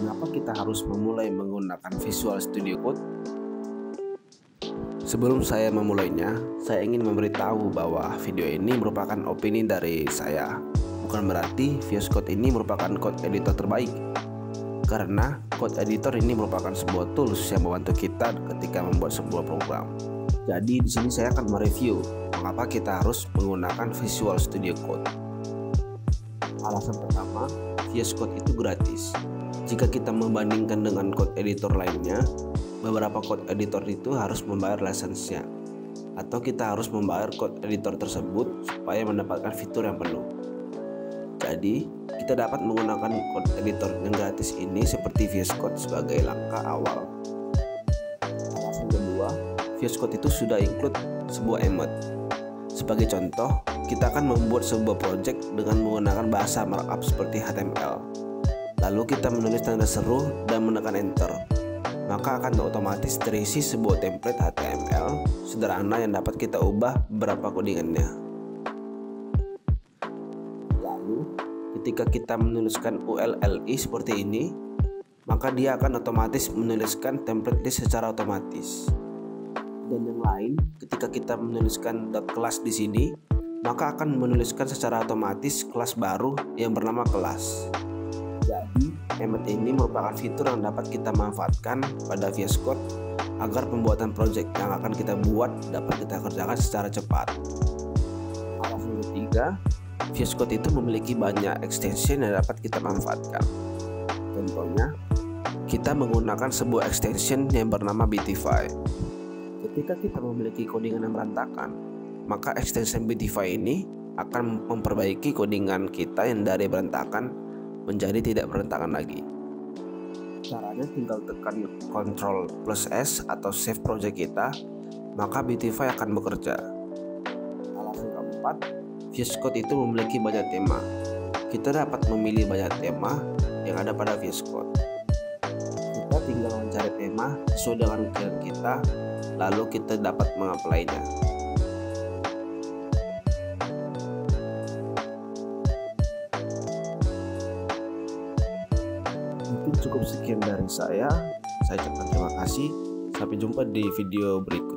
Mengapa kita harus memulai menggunakan Visual Studio Code? Sebelum saya memulainya, saya ingin memberitahu bahwa video ini merupakan opini dari saya. Bukan berarti VS Code ini merupakan code editor terbaik, karena code editor ini merupakan sebuah tools yang membantu kita ketika membuat sebuah program. Jadi di sini saya akan mereview mengapa kita harus menggunakan Visual Studio Code. Alasan pertama, VS Code itu gratis. Jika kita membandingkan dengan code editor lainnya, beberapa code editor itu harus membayar lisensinya, atau kita harus membayar code editor tersebut supaya mendapatkan fitur yang penuh. Jadi, kita dapat menggunakan code editor yang gratis ini seperti VS Code sebagai langkah awal. Alasan kedua, VS Code itu sudah include sebuah emote. Sebagai contoh, kita akan membuat sebuah project dengan menggunakan bahasa markup seperti HTML. Lalu kita menulis tanda seru dan menekan enter. Maka akan otomatis terisi sebuah template HTML sederhana yang dapat kita ubah beberapa codingannya. Lalu, ketika kita menuliskan ULLI seperti ini, maka dia akan otomatis menuliskan template list secara otomatis. Dan yang lain, ketika kita menuliskan .class di sini, maka akan menuliskan secara otomatis kelas baru yang bernama kelas. Jadi, emote ini merupakan fitur yang dapat kita manfaatkan pada VS Code agar pembuatan project yang akan kita buat dapat kita kerjakan secara cepat. Alasan ketiga, VS Code itu memiliki banyak extension yang dapat kita manfaatkan. Contohnya, kita menggunakan sebuah extension yang bernama Beautify. Ketika kita memiliki codingan yang berantakan, maka extension Beautify ini akan memperbaiki codingan kita yang dari berantakan menjadi tidak berantakan lagi. Caranya tinggal tekan Ctrl+S atau save project kita, maka Beautify akan bekerja. Alasan keempat, VS Code itu memiliki banyak tema. Kita dapat memilih banyak tema yang ada pada VS Code. Kita tinggal mencari tema sesuai dengan keinginan kita, lalu kita dapat mengapply-nya. Mungkin cukup sekian dari saya. Saya ucapkan terima kasih. Sampai jumpa di video berikut.